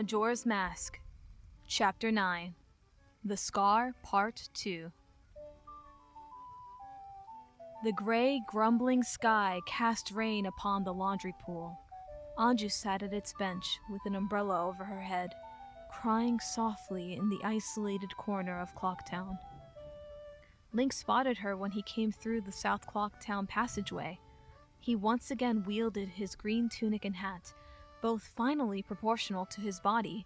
Majora's Mask, Chapter 9, The Scar, Part 2. The gray, grumbling sky cast rain upon the laundry pool. Anju sat at its bench with an umbrella over her head, crying softly in the isolated corner of Clocktown. Link spotted her when he came through the South Clocktown passageway. He once again wielded his green tunic and hat, both finally proportional to his body.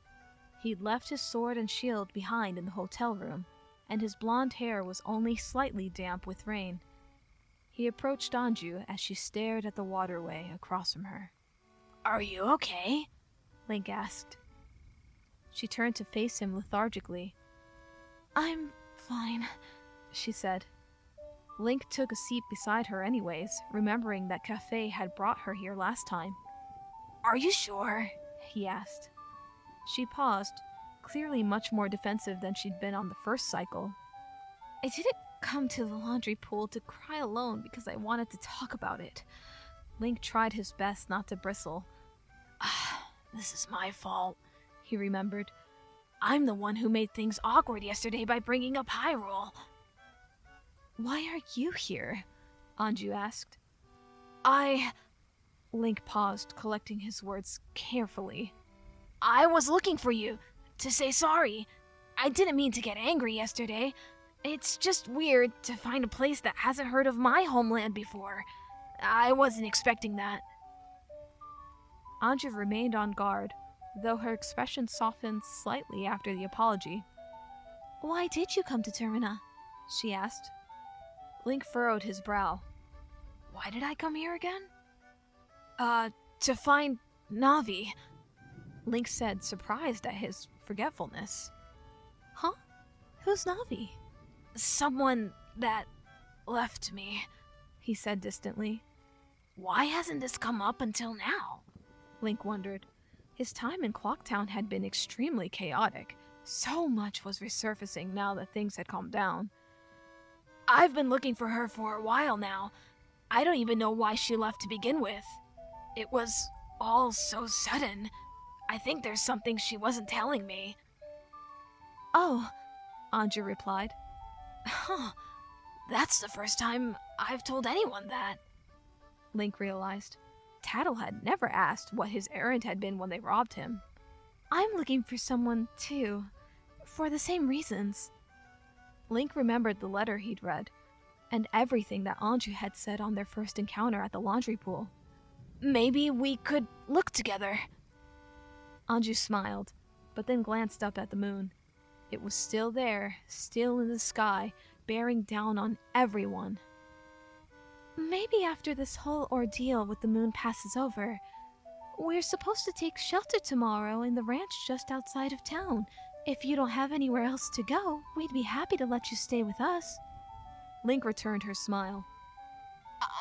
He'd left his sword and shield behind in the hotel room, and his blonde hair was only slightly damp with rain. He approached Anju as she stared at the waterway across from her. "Are you okay?" Link asked. She turned to face him lethargically. "I'm fine," she said. Link took a seat beside her anyways, remembering that Cafe had brought her here last time. "Are you sure?" he asked. She paused, clearly much more defensive than she'd been on the first cycle. "I didn't come to the laundry pool to cry alone because I wanted to talk about it." Link tried his best not to bristle. "This is my fault," he remembered. "I'm the one who made things awkward yesterday by bringing up Hyrule." "Why are you here?" Anju asked. Link paused, collecting his words carefully. "I was looking for you, to say sorry. I didn't mean to get angry yesterday. It's just weird to find a place that hasn't heard of my homeland before. I wasn't expecting that." Anju remained on guard, though her expression softened slightly after the apology. "Why did you come to Termina?" she asked. Link furrowed his brow. "Why did I come here again?" To find Navi," Link said, surprised at his forgetfulness. "Huh? Who's Navi?" "Someone that left me," he said distantly. "Why hasn't this come up until now?" Link wondered. His time in Clocktown had been extremely chaotic. So much was resurfacing now that things had calmed down. "I've been looking for her for a while now. I don't even know why she left to begin with. It was all so sudden. I think there's something she wasn't telling me." "Oh," Anju replied. "Huh. That's the first time I've told anyone that." Link realized. Tattle had never asked what his errand had been when they robbed him. "I'm looking for someone, too. For the same reasons." Link remembered the letter he'd read, and everything that Anju had said on their first encounter at the laundry pool. "Maybe we could look together." Anju smiled, but then glanced up at the moon. It was still there, still in the sky, bearing down on everyone. "Maybe after this whole ordeal with the moon passes over, we're supposed to take shelter tomorrow in the ranch just outside of town. If you don't have anywhere else to go, we'd be happy to let you stay with us." Link returned her smile.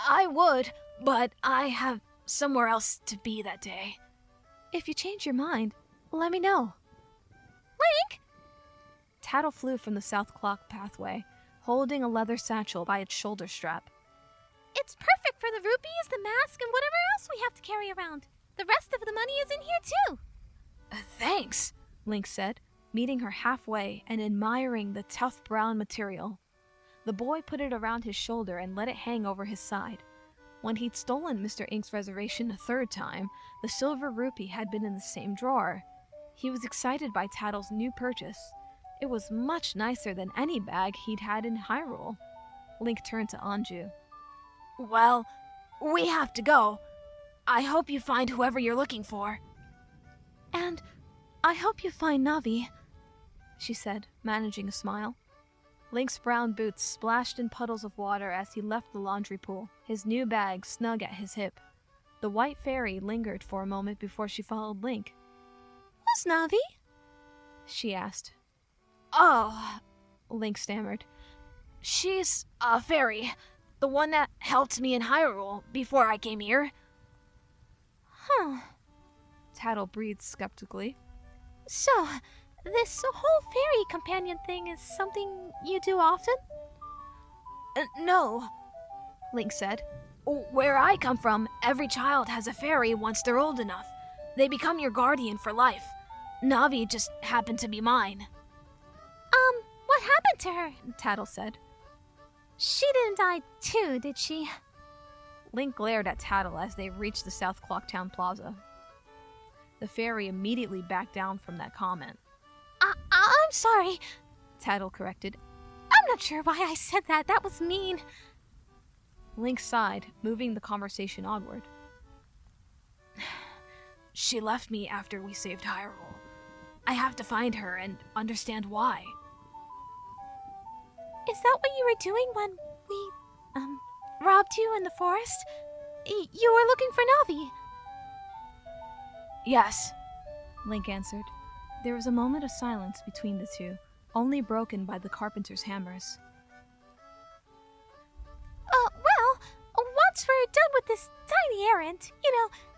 "I would, but I have somewhere else to be that day." "If you change your mind, let me know." "Link!" Tattle flew from the South Clock pathway, holding a leather satchel by its shoulder strap. "It's perfect for the rupees, the mask, and whatever else we have to carry around. The rest of the money is in here, too." "Thanks," Link said, meeting her halfway and admiring the tough brown material. The boy put it around his shoulder and let it hang over his side. When he'd stolen Mr. Ink's reservation a third time, the silver rupee had been in the same drawer. He was excited by Tattle's new purchase. It was much nicer than any bag he'd had in Hyrule. Link turned to Anju. "Well, we have to go. I hope you find whoever you're looking for." "And I hope you find Navi," she said, managing a smile. Link's brown boots splashed in puddles of water as he left the laundry pool, his new bag snug at his hip. The white fairy lingered for a moment before she followed Link. "Who's Navi?" she asked. "Oh," Link stammered. "She's a fairy. The one that helped me in Hyrule before I came here." "Huh." Tattle breathed skeptically. "So, this whole fairy companion thing is something you do often?" "No," Link said. "Where I come from, every child has a fairy once they're old enough. They become your guardian for life. Navi just happened to be mine. What happened to her? Tattle said. She didn't die too, did she? Link glared at Tattle as they reached the South Clocktown Plaza. The fairy immediately backed down from that comment. I'm sorry. Tattle corrected. I'm not sure why I said that. That was mean. Link sighed, moving the conversation onward. She left me after we saved Hyrule. I have to find her and understand why. Is that what you were doing when we, robbed you in the forest? You were looking for Navi. Yes, Link answered. There was a moment of silence between the two, only broken by the carpenter's hammers. Once we're done with this tiny errand,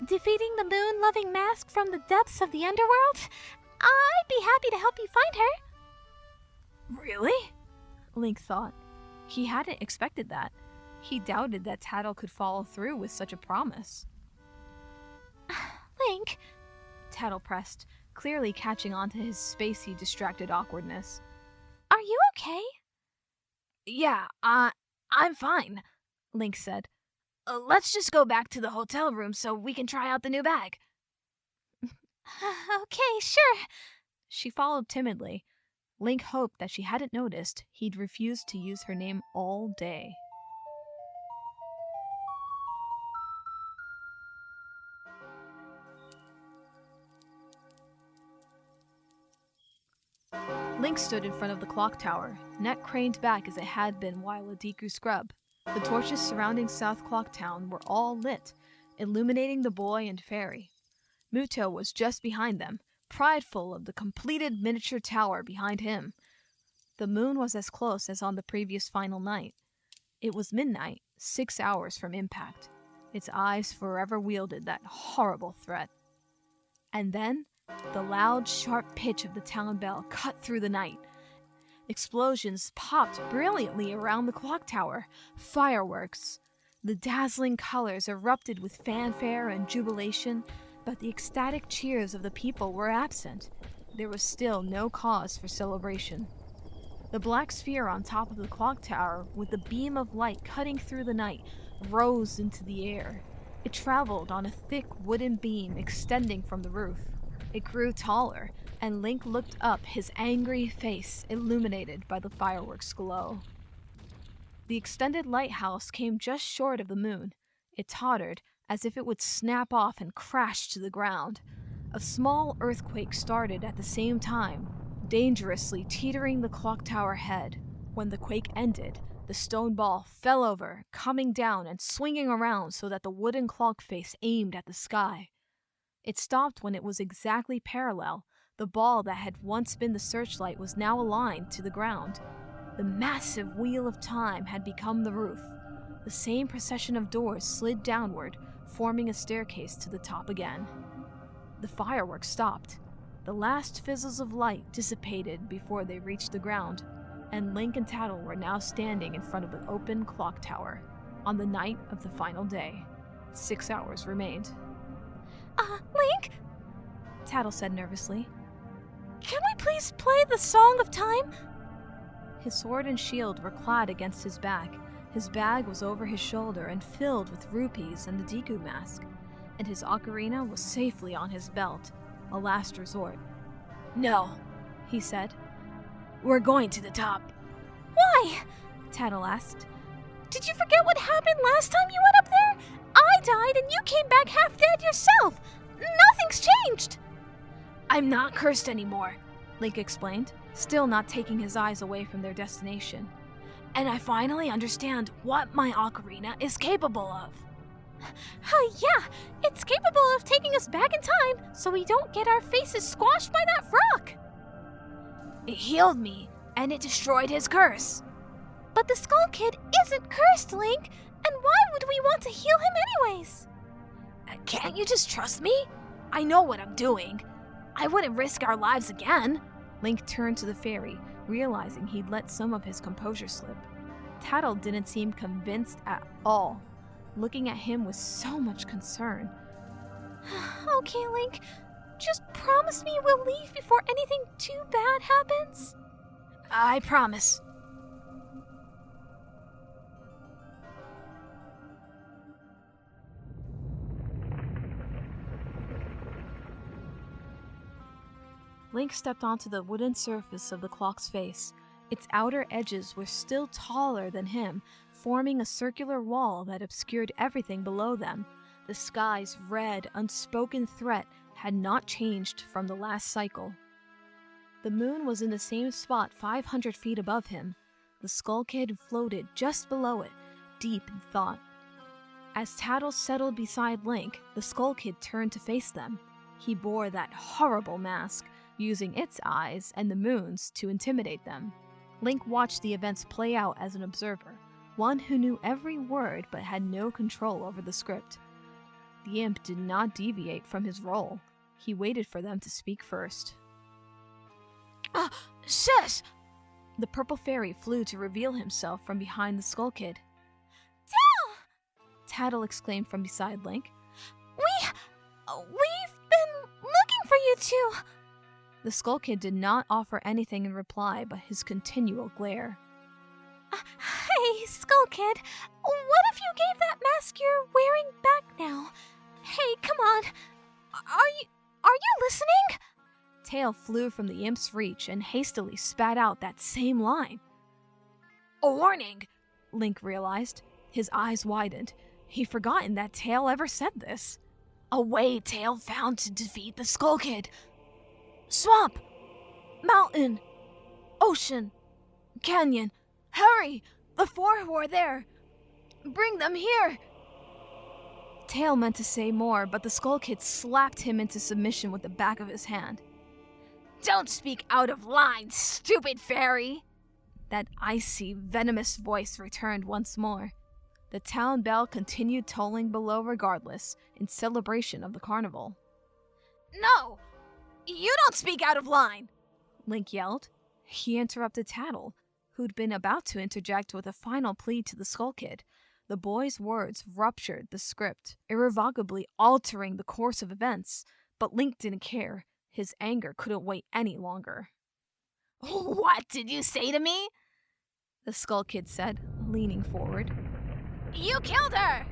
defeating the moon-loving mask from the depths of the underworld, I'd be happy to help you find her. Really? Link thought. He hadn't expected that. He doubted that Tattle could follow through with such a promise. Link, Tattle pressed, clearly catching on to his spacey, distracted awkwardness. are you okay? Yeah, I'm fine, Link said. Let's just go back to the hotel room so we can try out the new bag. Okay, sure. She followed timidly. Link hoped that she hadn't noticed he'd refused to use her name all day. Link stood in front of the clock tower, neck craned back as it had been while a Deku scrub. The torches surrounding South Clocktown were all lit, illuminating the boy and fairy. Muto was just behind them, prideful of the completed miniature tower behind him. The moon was as close as on the previous final night. It was midnight, 6 hours from impact. Its eyes forever wielded that horrible threat. And then, the loud, sharp pitch of the town bell cut through the night. Explosions popped brilliantly around the clock tower. Fireworks. The dazzling colors erupted with fanfare and jubilation, but the ecstatic cheers of the people were absent. There was still no cause for celebration. The black sphere on top of the clock tower, with the beam of light cutting through the night, rose into the air. It traveled on a thick wooden beam extending from the roof. It grew taller, and Link looked up, his angry face illuminated by the fireworks' glow. The extended lighthouse came just short of the moon. It tottered, as if it would snap off and crash to the ground. A small earthquake started at the same time, dangerously teetering the clock tower head. When the quake ended, the stone ball fell over, coming down and swinging around so that the wooden clock face aimed at the sky. It stopped when it was exactly parallel. The ball that had once been the searchlight was now aligned to the ground. The massive wheel of time had become the roof. The same procession of doors slid downward, forming a staircase to the top again. The fireworks stopped. The last fizzles of light dissipated before they reached the ground, and Link and Tattle were now standing in front of the open clock tower. On the night of the final day, 6 hours remained. Link? Tattle said nervously. Can we please play the Song of Time? His sword and shield were clad against his back. His bag was over his shoulder and filled with rupees and the Deku mask, and his ocarina was safely on his belt, a last resort. No, He said. we're going to the top. Why? Tattle asked. Did you forget what happened last time you went up there? I died and you came back half dead yourself. Nothing's changed. I'm not cursed anymore, Link explained, still not taking his eyes away from their destination. and I finally understand what my ocarina is capable of. Yeah, it's capable of taking us back in time so we don't get our faces squashed by that rock. It healed me, and it destroyed his curse. But the Skull Kid isn't cursed, Link, and why would we want to heal him anyways? Can't you just trust me? I know what I'm doing. I wouldn't risk our lives again. Link turned to the fairy, realizing he'd let some of his composure slip. Tattle didn't seem convinced at all, looking at him with so much concern. Okay, Link. just promise me we'll leave before anything too bad happens? I promise. Link stepped onto the wooden surface of the clock's face. Its outer edges were still taller than him, forming a circular wall that obscured everything below them. The sky's red, unspoken threat had not changed from the last cycle. The moon was in the same spot 500 feet above him. The Skull Kid floated just below it, deep in thought. As Tattle settled beside Link, the Skull Kid turned to face them. He bore that horrible mask, using its eyes and the moon's to intimidate them. Link watched the events play out as an observer, one who knew every word but had no control over the script. The imp did not deviate from his role. He waited for them to speak first. Sis! The purple fairy flew to reveal himself from behind the Skull Kid. Tattle exclaimed from beside Link. We've been looking for you two. The Skull Kid did not offer anything in reply but his continual glare. Hey, Skull Kid, what if you gave that mask you're wearing back now? Hey, come on. Are you listening? Tail flew from the imp's reach and hastily spat out that same line. A warning, Link realized. His eyes widened. He'd forgotten that Tail ever said this. A way Tail found to defeat the Skull Kid. Swamp! Mountain! Ocean! Canyon! Hurry! The four who are there! Bring them here! Tail meant to say more, but the Skull Kid slapped him into submission with the back of his hand. Don't speak out of line, stupid fairy! That icy, venomous voice returned once more. The town bell continued tolling below regardless, in celebration of the carnival. No! You don't speak out of line! Link yelled. He interrupted Tattle, who'd been about to interject with a final plea to the Skull Kid. The boy's words ruptured the script, irrevocably altering the course of events, but Link didn't care. His anger couldn't wait any longer. What did you say to me? The Skull Kid said, leaning forward. You killed her!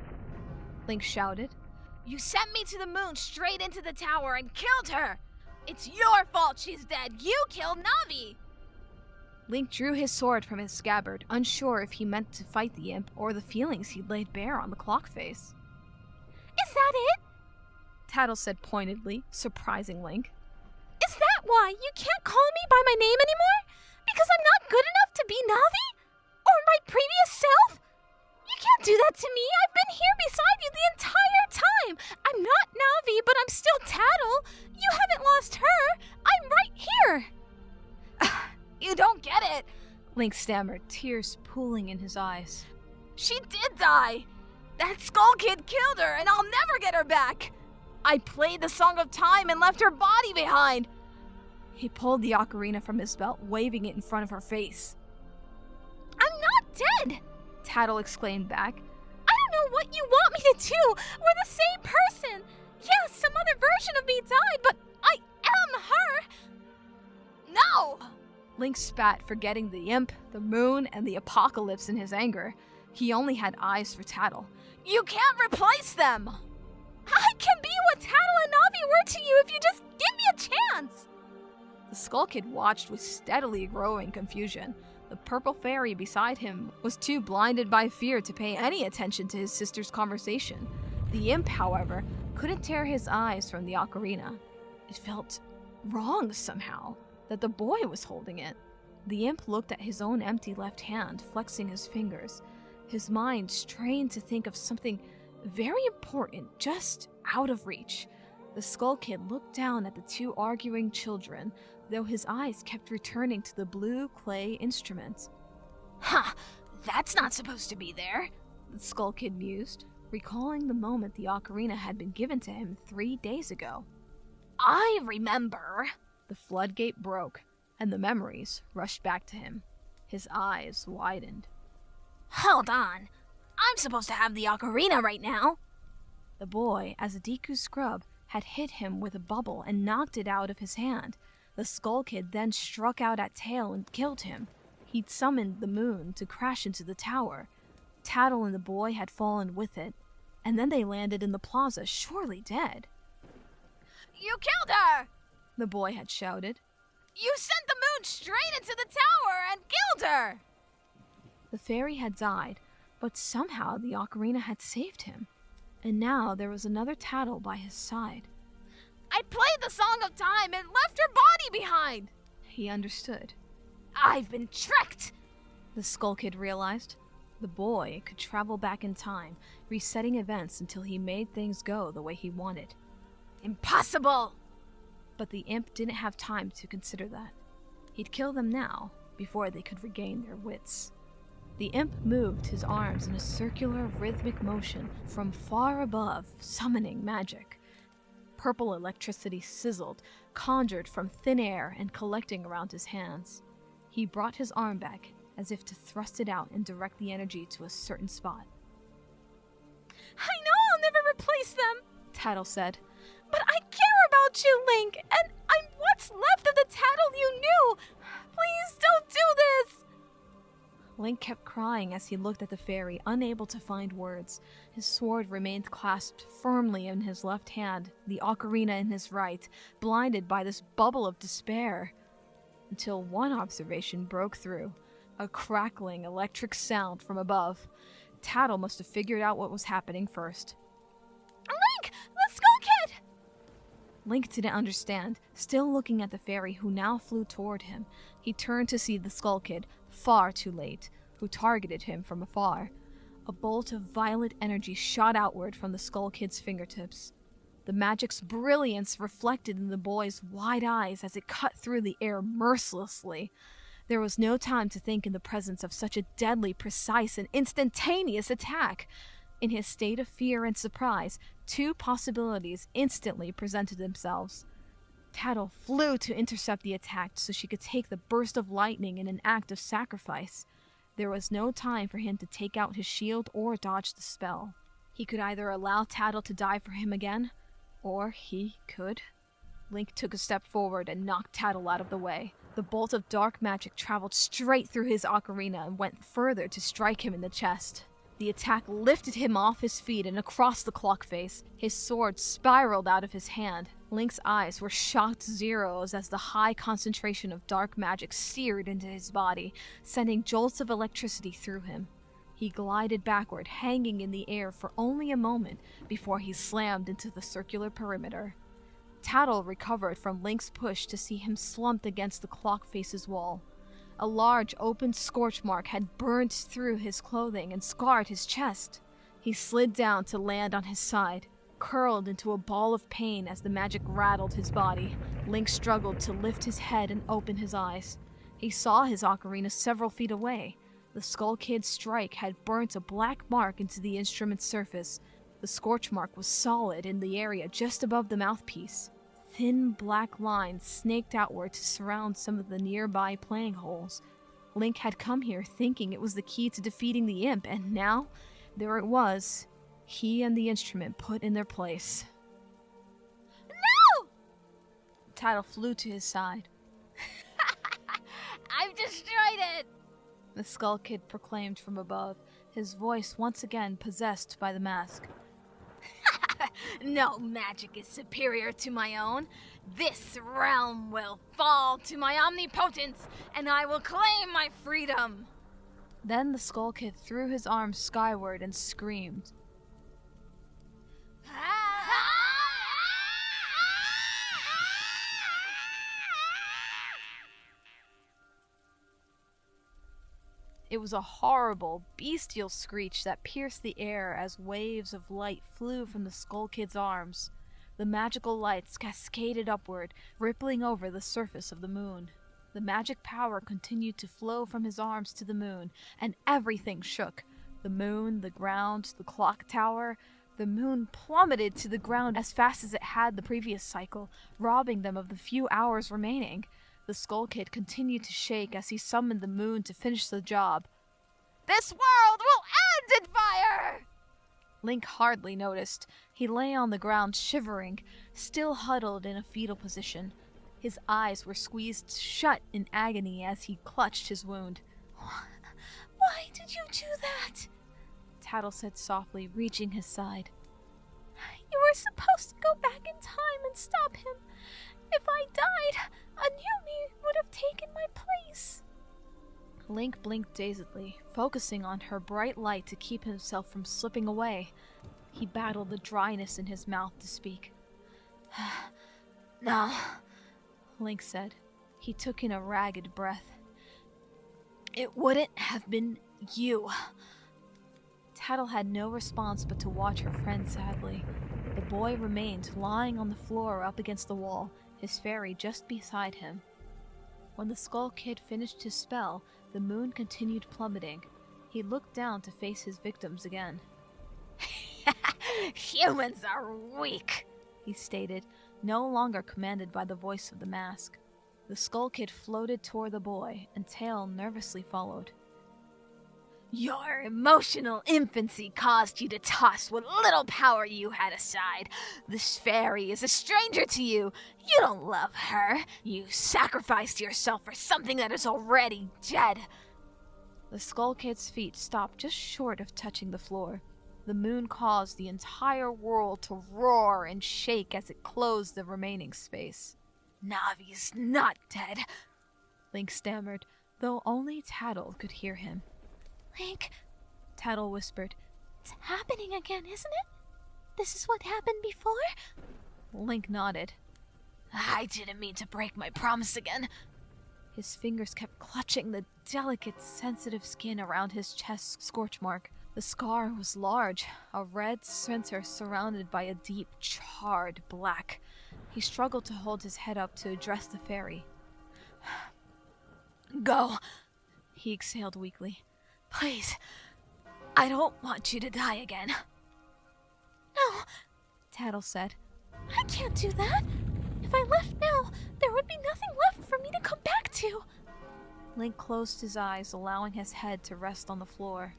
Link shouted. You sent me to the moon straight into the tower and killed her! It's your fault she's dead! You killed Navi! Link drew his sword from his scabbard, unsure if he meant to fight the imp or the feelings he'd laid bare on the clock face. Is that it? Tattle said pointedly, surprising Link. Is that why you can't call me by my name anymore? Because I'm not good enough to be Navi? Or my previous self? You can't do that to me. I've been here beside you the entire time. I'm not Navi, but I'm still Tattle. You haven't lost her. I'm right here. You don't get it. Link stammered, tears pooling in his eyes. She did die. That Skull Kid killed her, and I'll never get her back. I played the Song of Time and left her body behind. He pulled the ocarina from his belt, waving it in front of her face. I'm not dead, Tattle exclaimed back. I don't know what you want me to do. We're the same person. Yes, some other version of me died, but I am her. No! Link spat, forgetting the imp, the moon, and the apocalypse in his anger. He only had eyes for Tattle. You can't replace them! I can be what Tattle and Navi were to you if you just give me a chance! The Skull Kid watched with steadily growing confusion. The purple fairy beside him was too blinded by fear to pay any attention to his sister's conversation. The imp, however, couldn't tear his eyes from the ocarina. It felt wrong somehow that the boy was holding it. The imp looked at his own empty left hand, flexing his fingers. His mind strained to think of something very important just out of reach. The Skull Kid looked down at the two arguing children, though his eyes kept returning to the blue clay instruments. Huh, that's not supposed to be there, the Skull Kid mused, recalling the moment the ocarina had been given to him 3 days ago. I remember. The floodgate broke, and the memories rushed back to him. His eyes widened. Hold on. I'm supposed to have the ocarina right now. The boy, as a Deku scrub, had hit him with a bubble and knocked it out of his hand. The Skull Kid then struck out at Tail and killed him. He'd summoned the moon to crash into the tower. Tattle and the boy had fallen with it, and then they landed in the plaza, surely dead. You killed her! The boy had shouted. You sent the moon straight into the tower and killed her! The fairy had died, but somehow the ocarina had saved him, and now there was another Tattle by his side. I played the Song of Time and left her body behind! He understood. I've been tricked! The Skull Kid realized. The boy could travel back in time, resetting events until he made things go the way he wanted. Impossible! But the imp didn't have time to consider that. He'd kill them now, before they could regain their wits. The imp moved his arms in a circular, rhythmic motion from far above, summoning magic. Purple electricity sizzled, conjured from thin air and collecting around his hands. He brought his arm back, as if to thrust it out and direct the energy to a certain spot. I know I'll never replace them, Tattle said. But I care about you, Link, and I'm what's left of the Tattle you knew. Please don't do this. Link kept crying as he looked at the fairy, unable to find words. His sword remained clasped firmly in his left hand, the ocarina in his right, blinded by this bubble of despair. Until one observation broke through. A crackling electric sound from above. Tattle must have figured out what was happening first. Link! The Skull Kid! Link didn't understand, still looking at the fairy who now flew toward him. He turned to see the Skull Kid, far too late, who targeted him from afar. A bolt of violet energy shot outward from the Skull Kid's fingertips. The magic's brilliance reflected in the boy's wide eyes as it cut through the air mercilessly. There was no time to think in the presence of such a deadly, precise, and instantaneous attack. In his state of fear and surprise, two possibilities instantly presented themselves. Tattle flew to intercept the attack so she could take the burst of lightning in an act of sacrifice. There was no time for him to take out his shield or dodge the spell. He could either allow Tattle to die for him again, or he could. Link took a step forward and knocked Tattle out of the way. The bolt of dark magic traveled straight through his ocarina and went further to strike him in the chest. The attack lifted him off his feet and across the clock face. His sword spiraled out of his hand. Link's eyes were shocked zeros as the high concentration of dark magic seared into his body, sending jolts of electricity through him. He glided backward, hanging in the air for only a moment before he slammed into the circular perimeter. Tattle recovered from Link's push to see him slumped against the clock face's wall. A large open scorch mark had burned through his clothing and scarred his chest. He slid down to land on his side, curled into a ball of pain as the magic rattled his body. Link struggled to lift his head and open his eyes. He saw his ocarina several feet away. The Skull Kid's strike had burnt a black mark into the instrument's surface. The scorch mark was solid in the area just above the mouthpiece. Thin black lines snaked outward to surround some of the nearby playing holes. Link had come here thinking it was the key to defeating the imp, and now, there it was, he and the instrument put in their place. No! Tattle flew to his side. I've destroyed it! The Skull Kid proclaimed from above, his voice once again possessed by the mask. No magic is superior to my own. This realm will fall to my omnipotence, and I will claim my freedom. Then the Skull Kid threw his arms skyward and screamed. It was a horrible, bestial screech that pierced the air as waves of light flew from the Skull Kid's arms. The magical lights cascaded upward, rippling over the surface of the moon. The magic power continued to flow from his arms to the moon, and everything shook. The moon, the ground, the clock tower. The moon plummeted to the ground as fast as it had the previous cycle, robbing them of the few hours remaining. The Skull Kid continued to shake as he summoned the moon to finish the job. This world will end in fire! Link hardly noticed. He lay on the ground shivering, still huddled in a fetal position. His eyes were squeezed shut in agony as he clutched his wound. Why did you do that? Tattle said softly, reaching his side. You were supposed to go back in time and stop him. If I died, a new me would have taken my place. Link blinked dazedly, focusing on her bright light to keep himself from slipping away. He battled the dryness in his mouth to speak. No, Link said. He took in a ragged breath. It wouldn't have been you. Tattle had no response but to watch her friend sadly. The boy remained lying on the floor up against the wall, his fairy just beside him. When the Skull Kid finished his spell, the moon continued plummeting. He looked down to face his victims again. Humans are weak, he stated, no longer commanded by the voice of the mask. The Skull Kid floated toward the boy, and Tail nervously followed. Your emotional infancy caused you to toss what little power you had aside. This fairy is a stranger to you. You don't love her. You sacrificed yourself for something that is already dead. The Skull Kid's feet stopped just short of touching the floor. The moon caused the entire world to roar and shake as it closed the remaining space. Navi's not dead, Link stammered, though only Tattle could hear him. Link, Tattle whispered. It's happening again, isn't it? This is what happened before? Link nodded. I didn't mean to break my promise again. His fingers kept clutching the delicate, sensitive skin around his chest's scorch mark. The scar was large, a red center surrounded by a deep, charred black. He struggled to hold his head up to address the fairy. Go, he exhaled weakly. Please, I don't want you to die again. No, Tattle said. I can't do that. If I left now, there would be nothing left for me to come back to. Link closed his eyes, allowing his head to rest on the floor.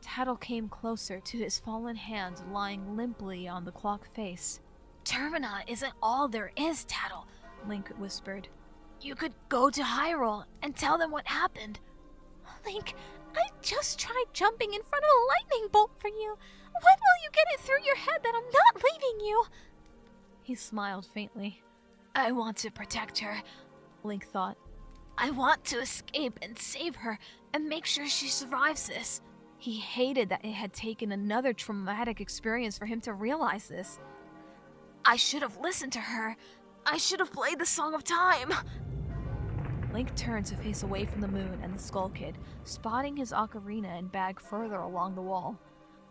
Tattle came closer to his fallen hand lying limply on the clock face. Termina isn't all there is, Tattle, Link whispered. You could go to Hyrule and tell them what happened. Link, I just tried jumping in front of a lightning bolt for you. When will you get it through your head that I'm not leaving you? He smiled faintly. I want to protect her, Link thought. I want to escape and save her and make sure she survives this. He hated that it had taken another traumatic experience for him to realize this. I should have listened to her. I should have played the Song of Time. Link turned to face away from the moon and the Skull Kid, spotting his ocarina and bag further along the wall.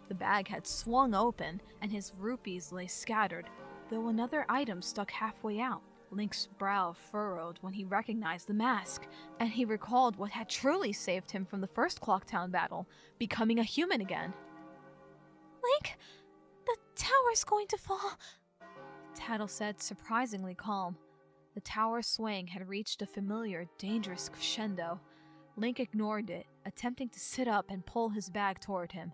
The bag had swung open, and his rupees lay scattered, though another item stuck halfway out. Link's brow furrowed when he recognized the mask, and he recalled what had truly saved him from the first Clocktown battle, becoming a human again. Link, the tower's going to fall. Tattle said, surprisingly calm. The tower's swaying had reached a familiar, dangerous crescendo. Link ignored it, attempting to sit up and pull his bag toward him,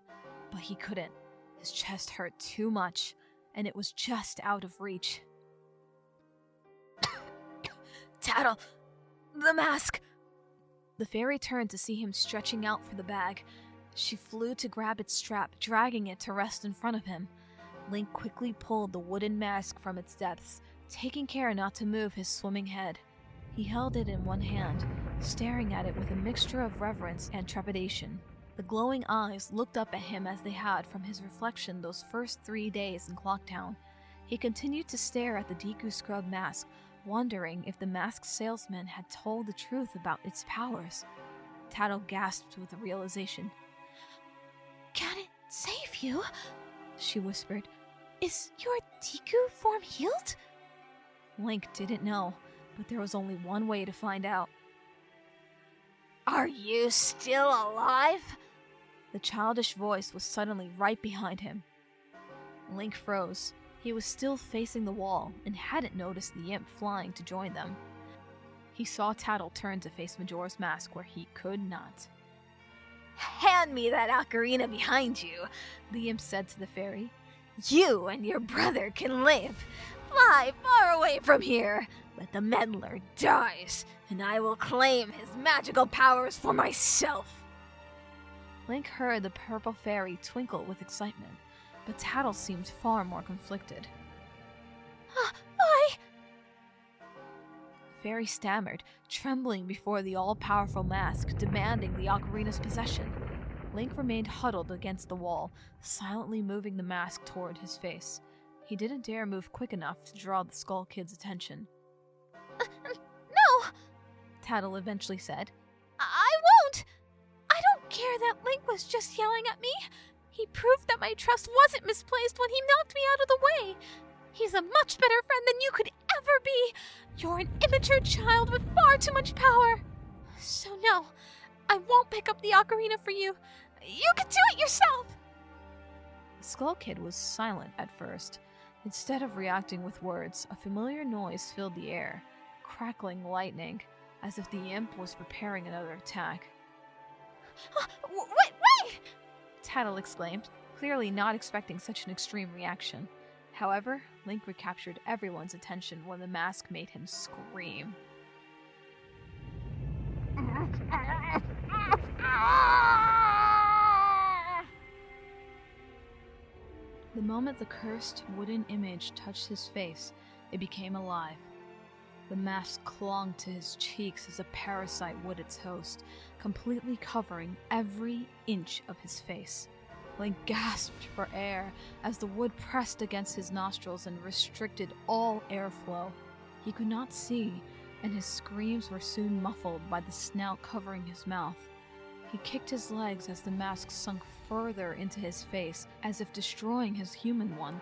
but he couldn't. His chest hurt too much, and it was just out of reach. Tattle, the mask! The fairy turned to see him stretching out for the bag. She flew to grab its strap, dragging it to rest in front of him. Link quickly pulled the wooden mask from its depths, taking care not to move his swimming head. He held it in one hand, staring at it with a mixture of reverence and trepidation. The glowing eyes looked up at him as they had from his reflection those first 3 days in Clocktown. He continued to stare at the Deku Scrub mask, wondering if the masked salesman had told the truth about its powers. Tattle gasped with the realization. Can it save you? She whispered. Is your Deku form healed? Link didn't know, but there was only one way to find out. Are you still alive? The childish voice was suddenly right behind him. Link froze. He was still facing the wall and hadn't noticed the imp flying to join them. He saw Tattle turn to face Majora's mask where he could not. Hand me that ocarina behind you, the imp said to the fairy. You and your brother can live. Fly far away from here. But the meddler dies, and I will claim his magical powers for myself. Link heard the purple fairy twinkle with excitement, but Tattle seemed far more conflicted. The fairy stammered, trembling before the all-powerful mask, demanding the ocarina's possession. Link remained huddled against the wall, silently moving the mask toward his face. He didn't dare move quick enough to draw the Skull Kid's attention. No! Tattle eventually said. I won't! I don't care that Link was just yelling at me. He proved that my trust wasn't misplaced when he knocked me out of the way. He's a much better friend than you could ever be. You're an immature child with far too much power. So no, I won't pick up the ocarina for you. You can do it yourself. The Skull Kid was silent at first. Instead of reacting with words, a familiar noise filled the air, crackling lightning, as if the imp was preparing another attack. Wait! Tattle exclaimed, clearly not expecting such an extreme reaction. However, Link recaptured everyone's attention when the mask made him scream. The moment the cursed wooden image touched his face, it became alive. The mask clung to his cheeks as a parasite would its host, completely covering every inch of his face. Link gasped for air as the wood pressed against his nostrils and restricted all airflow. He could not see, and his screams were soon muffled by the snout covering his mouth. He kicked his legs as the mask sunk further into his face, as if destroying his human one.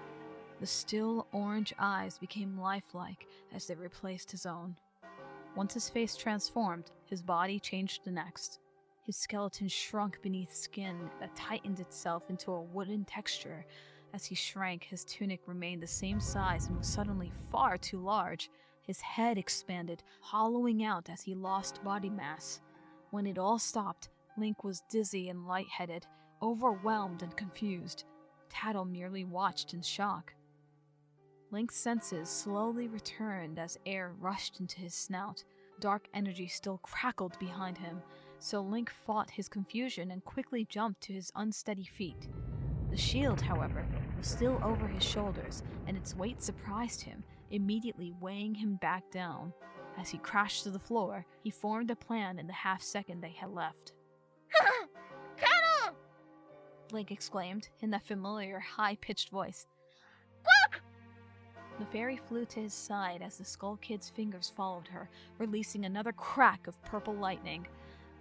The still orange eyes became lifelike as they replaced his own. Once his face transformed, his body changed the next. His skeleton shrunk beneath skin that tightened itself into a wooden texture. As he shrank, his tunic remained the same size and was suddenly far too large. His head expanded, hollowing out as he lost body mass. When it all stopped, Link was dizzy and lightheaded, overwhelmed and confused. Tattle merely watched in shock. Link's senses slowly returned as air rushed into his snout. Dark energy still crackled behind him, so Link fought his confusion and quickly jumped to his unsteady feet. The shield, however, was still over his shoulders, and its weight surprised him, immediately weighing him back down. As he crashed to the floor, he formed a plan in the half-second they had left. Tattle! Link exclaimed, in that familiar, high-pitched voice. Look! The fairy flew to his side as the Skull Kid's fingers followed her, releasing another crack of purple lightning.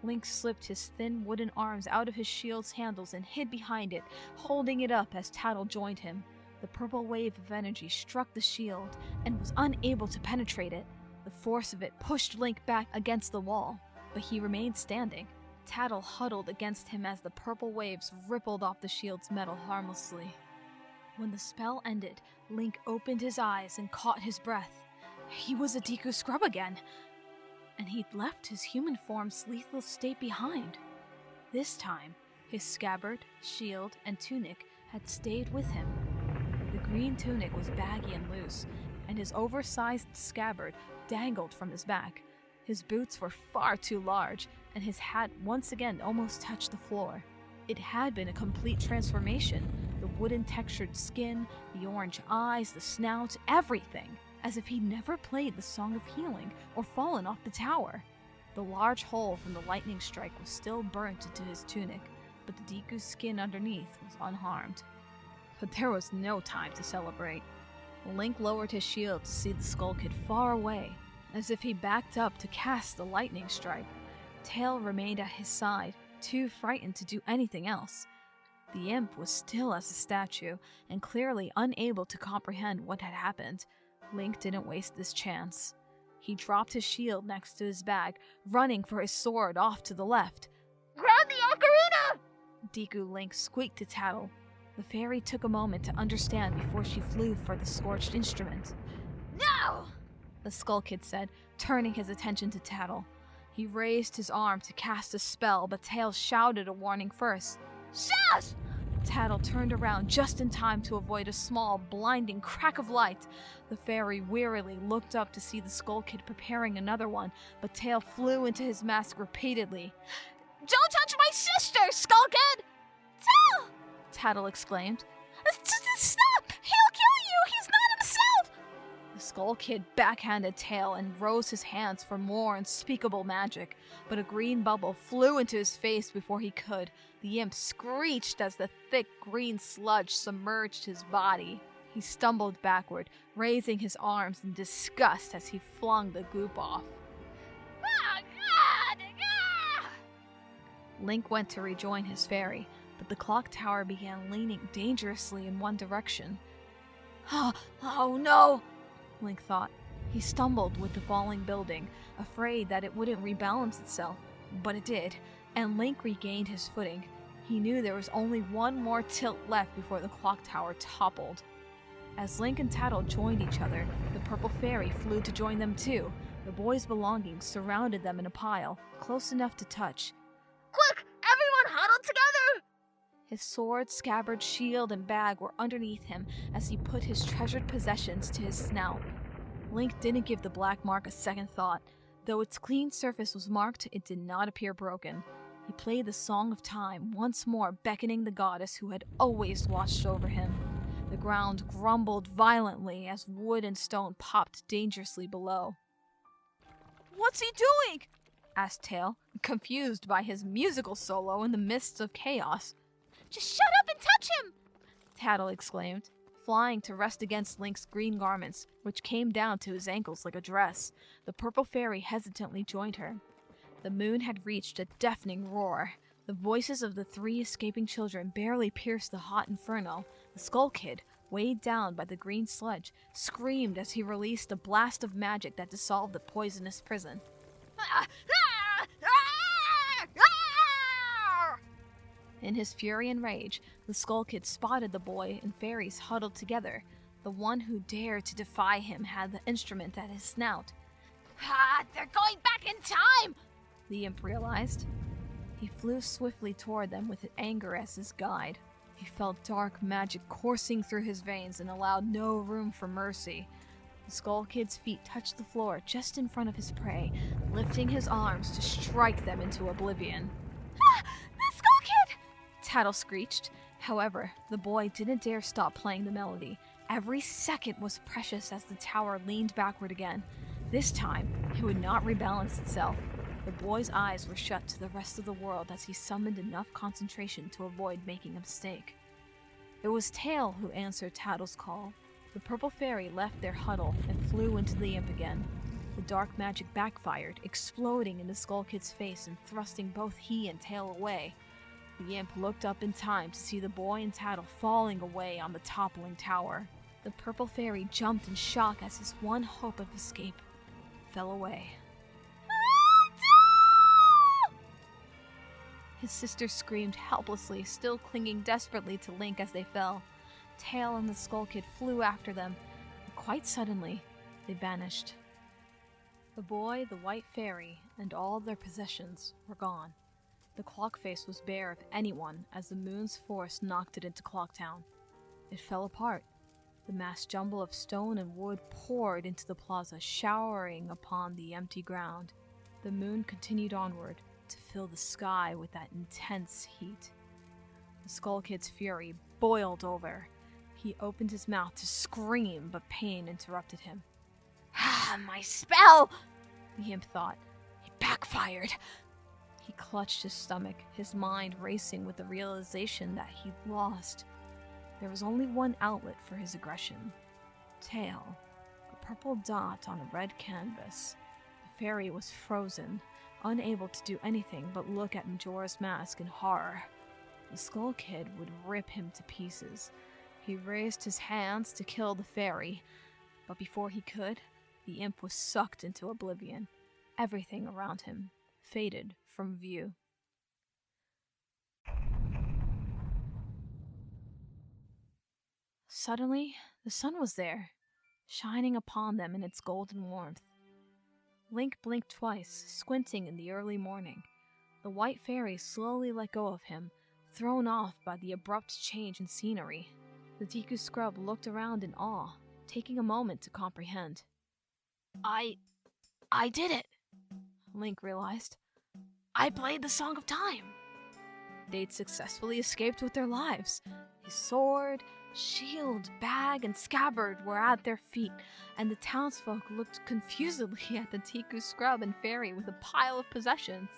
Link slipped his thin wooden arms out of his shield's handles and hid behind it, holding it up as Tattle joined him. The purple wave of energy struck the shield and was unable to penetrate it. The force of it pushed Link back against the wall, but he remained standing. Tattle huddled against him as the purple waves rippled off the shield's metal harmlessly. When the spell ended, Link opened his eyes and caught his breath. He was a Deku Scrub again, and he'd left his human form's lethal state behind. This time, his scabbard, shield, and tunic had stayed with him. The green tunic was baggy and loose, and his oversized scabbard dangled from his back. His boots were far too large, and his hat once again almost touched the floor. It had been a complete transformation. The wooden textured skin, the orange eyes, the snout, everything, as if he'd never played the Song of Healing or fallen off the tower. The large hole from the lightning strike was still burnt into his tunic, but the Deku's skin underneath was unharmed. But there was no time to celebrate. Link lowered his shield to see the Skull Kid far away, as if he backed up to cast the lightning strike. Tail remained at his side, too frightened to do anything else. The imp was still as a statue, and clearly unable to comprehend what had happened. Link didn't waste this chance. He dropped his shield next to his bag, running for his sword off to the left. Grab the ocarina! Deku Link squeaked to Tattle. The fairy took a moment to understand before she flew for the scorched instrument. No! The Skull Kid said, turning his attention to Tattle. He raised his arm to cast a spell, but Tail shouted a warning first. Shush! Tattle turned around just in time to avoid a small, blinding crack of light. The fairy wearily looked up to see the Skull Kid preparing another one, but Tail flew into his mask repeatedly. Don't touch my sister, Skull Kid! Tail! Tattle exclaimed. Stop! He'll kill you! He's not himself! The Skull Kid backhanded Tail and rose his hands for more unspeakable magic, but a green bubble flew into his face before he could. The imp screeched as the thick green sludge submerged his body. He stumbled backward, raising his arms in disgust as he flung the goop off. Oh, God! Ah! Link went to rejoin his fairy, but the clock tower began leaning dangerously in one direction. Oh no! Link thought. He stumbled with the falling building, afraid that it wouldn't rebalance itself, but it did, and Link regained his footing. He knew there was only one more tilt left before the clock tower toppled. As Link and Tattle joined each other, the purple fairy flew to join them too. The boys' belongings surrounded them in a pile, close enough to touch. Quick! Everyone huddle together! His sword, scabbard, shield, and bag were underneath him as he put his treasured possessions to his snout. Link didn't give the black mark a second thought. Though its clean surface was marked, it did not appear broken. He played the Song of Time, once more beckoning the goddess who had always watched over him. The ground grumbled violently as wood and stone popped dangerously below. "What's he doing?" asked Tail, confused by his musical solo in the midst of chaos. Just shut up and touch him! Tattle exclaimed, flying to rest against Link's green garments, which came down to his ankles like a dress. The purple fairy hesitantly joined her. The moon had reached a deafening roar. The voices of the three escaping children barely pierced the hot inferno. The Skull Kid, weighed down by the green sludge, screamed as he released a blast of magic that dissolved the poisonous prison. In his fury and rage, the Skull Kid spotted the boy and fairies huddled together. The one who dared to defy him had the instrument at his snout. They're going back in time! The imp realized. He flew swiftly toward them with anger as his guide. He felt dark magic coursing through his veins and allowed no room for mercy. The Skull Kid's feet touched the floor just in front of his prey, lifting his arms to strike them into oblivion. The Skull Kid! Tattle screeched. However, the boy didn't dare stop playing the melody. Every second was precious as the tower leaned backward again. This time, it would not rebalance itself. The boy's eyes were shut to the rest of the world as he summoned enough concentration to avoid making a mistake. It was Tail who answered Tattle's call. The purple fairy left their huddle and flew into the imp again. The dark magic backfired, exploding in the Skull Kid's face and thrusting both he and Tail away. The imp looked up in time to see the boy and Tattle falling away on the toppling tower. The purple fairy jumped in shock as his one hope of escape fell away. His sister screamed helplessly, still clinging desperately to Link as they fell. Tail and the Skull Kid flew after them, and quite suddenly, they vanished. The boy, the white fairy, and all their possessions were gone. The clock face was bare of anyone as the moon's force knocked it into Clocktown. It fell apart. The massed jumble of stone and wood poured into the plaza, showering upon the empty ground. The moon continued onward, to fill the sky with that intense heat. The Skull Kid's fury boiled over. He opened his mouth to scream, but pain interrupted him. My spell! The imp thought. It backfired. He clutched his stomach, his mind racing with the realization that he'd lost. There was only one outlet for his aggression. Tail, a purple dot on a red canvas. The fairy was frozen, unable to do anything but look at Majora's mask in horror. The Skull Kid would rip him to pieces. He raised his hands to kill the fairy, but before he could, the imp was sucked into oblivion. Everything around him faded from view. Suddenly, the sun was there, shining upon them in its golden warmth. Link blinked twice, squinting in the early morning. The white fairy slowly let go of him, thrown off by the abrupt change in scenery. The Deku scrub looked around in awe, taking a moment to comprehend. I did it, Link realized. I played the Song of Time. They'd successfully escaped with their lives. His sword, shield, bag, and scabbard were at their feet, and the townsfolk looked confusedly at the Deku scrub and fairy with a pile of possessions.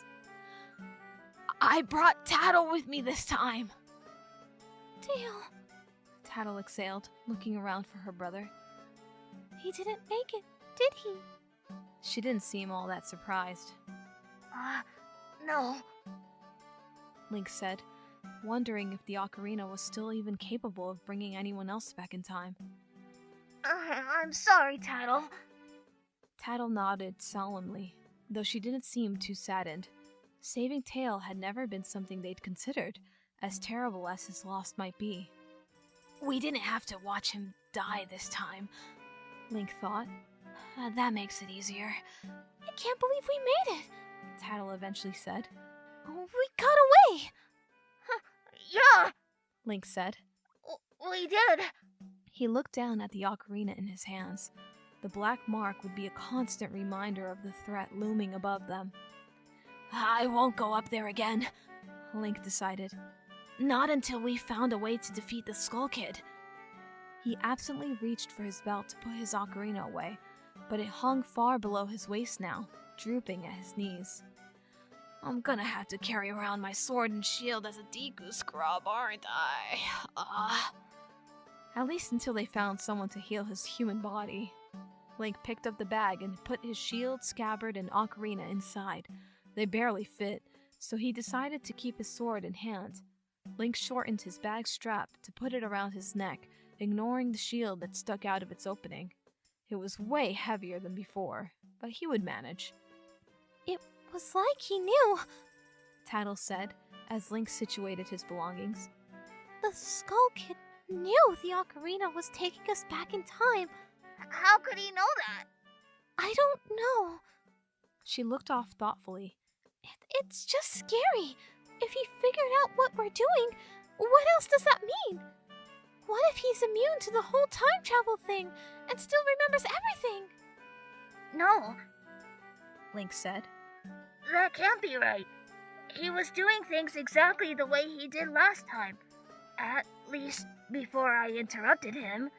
I brought Tattle with me this time. Dale. Tattle exhaled, looking around for her brother. He didn't make it, did he? She didn't seem all that surprised. No. Link said, wondering if the ocarina was still even capable of bringing anyone else back in time. I'm sorry, Tattle. Tattle nodded solemnly, though she didn't seem too saddened. Saving Tail had never been something they'd considered, as terrible as his loss might be. We didn't have to watch him die this time, Link thought. That makes it easier. I can't believe we made it, Tattle eventually said. We got away! Yeah, Link said. We did. He looked down at the ocarina in his hands. The black mark would be a constant reminder of the threat looming above them. I won't go up there again, Link decided. Not until we found a way to defeat the Skull Kid. He absently reached for his belt to put his ocarina away, but it hung far below his waist now, drooping at his knees. I'm gonna have to carry around my sword and shield as a Deku scrub, aren't I? At least until they found someone to heal his human body. Link picked up the bag and put his shield, scabbard, and ocarina inside. They barely fit, so he decided to keep his sword in hand. Link shortened his bag strap to put it around his neck, ignoring the shield that stuck out of its opening. It was way heavier than before, but he would manage. It was like he knew, Tattle said, as Link situated his belongings. The Skull Kid knew the ocarina was taking us back in time. How could he know that? I don't know. She looked off thoughtfully. It's just scary. If he figured out what we're doing, what else does that mean? What if he's immune to the whole time travel thing and still remembers everything? No, Link said. that can't be right. He was doing things exactly the way he did last time. At least before I interrupted him.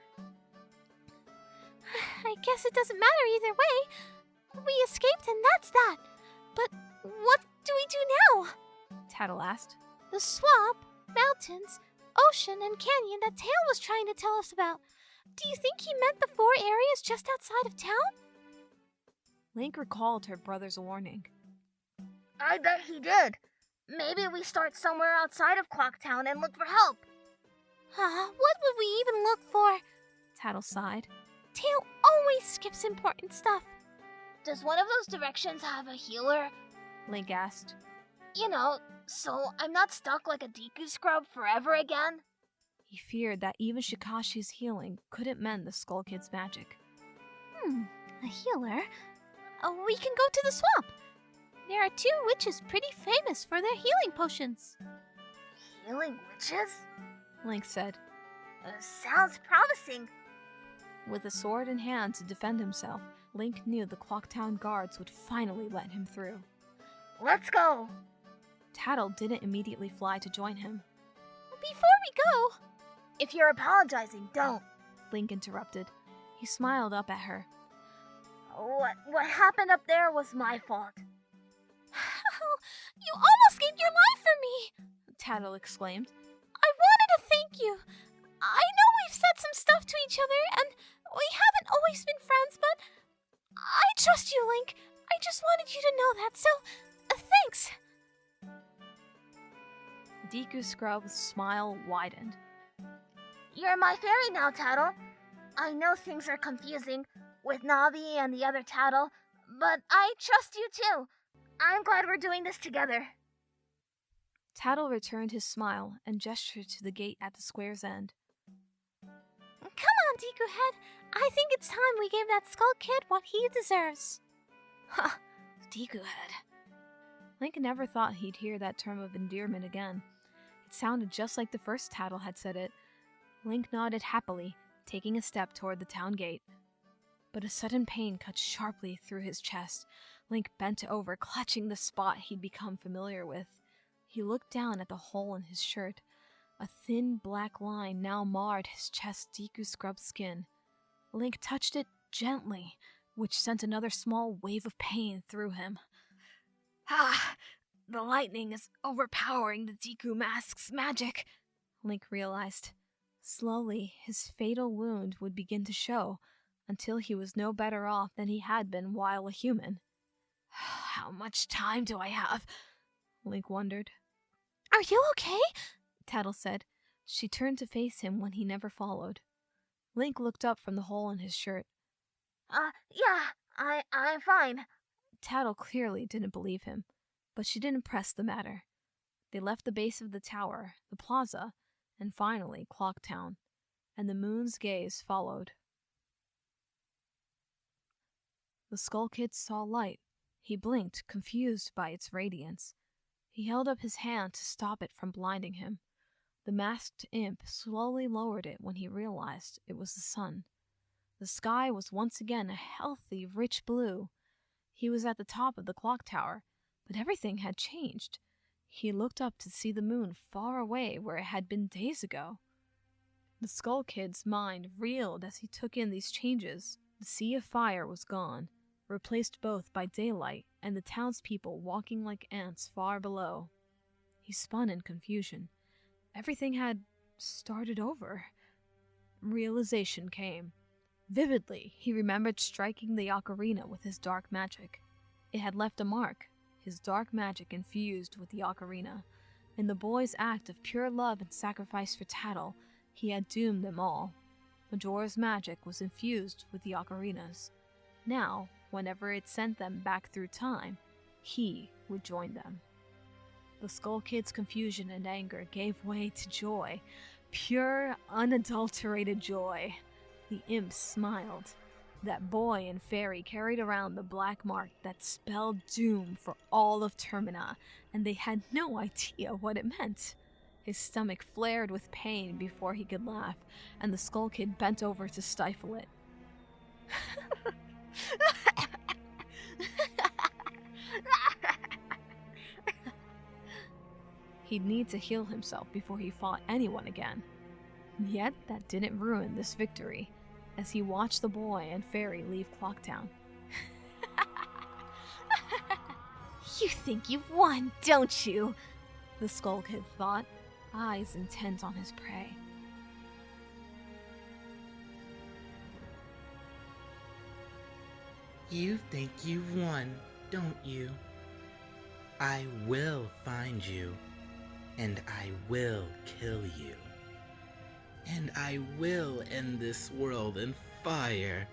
I guess it doesn't matter either way. We escaped and that's that. But what do we do now? Tattle asked. The swamp, mountains, ocean, and canyon that Tail was trying to tell us about. Do you think he meant the 4 areas just outside of town? Link recalled her brother's warning. I bet he did. Maybe we start somewhere outside of Clocktown and look for help. What would we even look for? Tattle sighed. Tail always skips important stuff. Does one of those directions have a healer? Link asked. You know, so I'm not stuck like a Deku scrub forever again. He feared that even Shikashi's healing couldn't mend the Skull Kid's magic. A healer? We can go to the swamp. There are 2 witches pretty famous for their healing potions. Healing witches? Link said. Sounds promising. With a sword in hand to defend himself, Link knew the Clocktown guards would finally let him through. Let's go. Tattle didn't immediately fly to join him. Before we go... If you're apologizing, don't. Link interrupted. He smiled up at her. What happened up there was my fault. You almost gave your life for me! Tattle exclaimed. I wanted to thank you. I know we've said some stuff to each other, and we haven't always been friends, but I trust you, Link. I just wanted you to know that, so thanks. Deku Scrub's smile widened. You're my fairy now, Tattle. I know things are confusing with Navi and the other Tattle, but I trust you too. I'm glad we're doing this together. Tattle returned his smile and gestured to the gate at the square's end. Come on, Deku Head. I think it's time we gave that Skull Kid what he deserves. Ha! Deku head. Link never thought he'd hear that term of endearment again. It sounded just like the first Tattle had said it. Link nodded happily, taking a step toward the town gate. But a sudden pain cut sharply through his chest. Link bent over, clutching the spot he'd become familiar with. He looked down at the hole in his shirt. A thin black line now marred his chest Deku scrubbed skin. Link touched it gently, which sent another small wave of pain through him. Ah! The lightning is overpowering the Deku mask's magic, Link realized. Slowly, his fatal wound would begin to show, until he was no better off than he had been while a human. How much time do I have? Link wondered. Are you okay? Tattle said. She turned to face him when he never followed. Link looked up from the hole in his shirt. Yeah, I'm fine. Tattle clearly didn't believe him, but she didn't press the matter. They left the base of the tower, the plaza, and finally Clocktown, and the moon's gaze followed. The Skull Kid saw light. He blinked, confused by its radiance. He held up his hand to stop it from blinding him. The masked imp slowly lowered it when he realized it was the sun. The sky was once again a healthy, rich blue. He was at the top of the clock tower, but everything had changed. He looked up to see the moon far away where it had been days ago. The Skull Kid's mind reeled as he took in these changes. The sea of fire was gone, replaced both by daylight and the townspeople walking like ants far below. He spun in confusion. Everything had started over. Realization came. Vividly, he remembered striking the ocarina with his dark magic. It had left a mark, his dark magic infused with the ocarina. In the boy's act of pure love and sacrifice for Tattle, he had doomed them all. Majora's magic was infused with the ocarina's. Now, whenever it sent them back through time, he would join them. The Skull Kid's confusion and anger gave way to joy, pure, unadulterated joy. The imp smiled. That boy and fairy carried around the black mark that spelled doom for all of Termina, and they had no idea what it meant. His stomach flared with pain before he could laugh, and the Skull Kid bent over to stifle it. He'd need to heal himself before he fought anyone again. Yet that didn't ruin this victory, as he watched the boy and fairy leave Clocktown. You think you've won, don't you? The Skull Kid thought, eyes intent on his prey. You think you've won, don't you? I will find you, and I will kill you. And I will end this world in fire.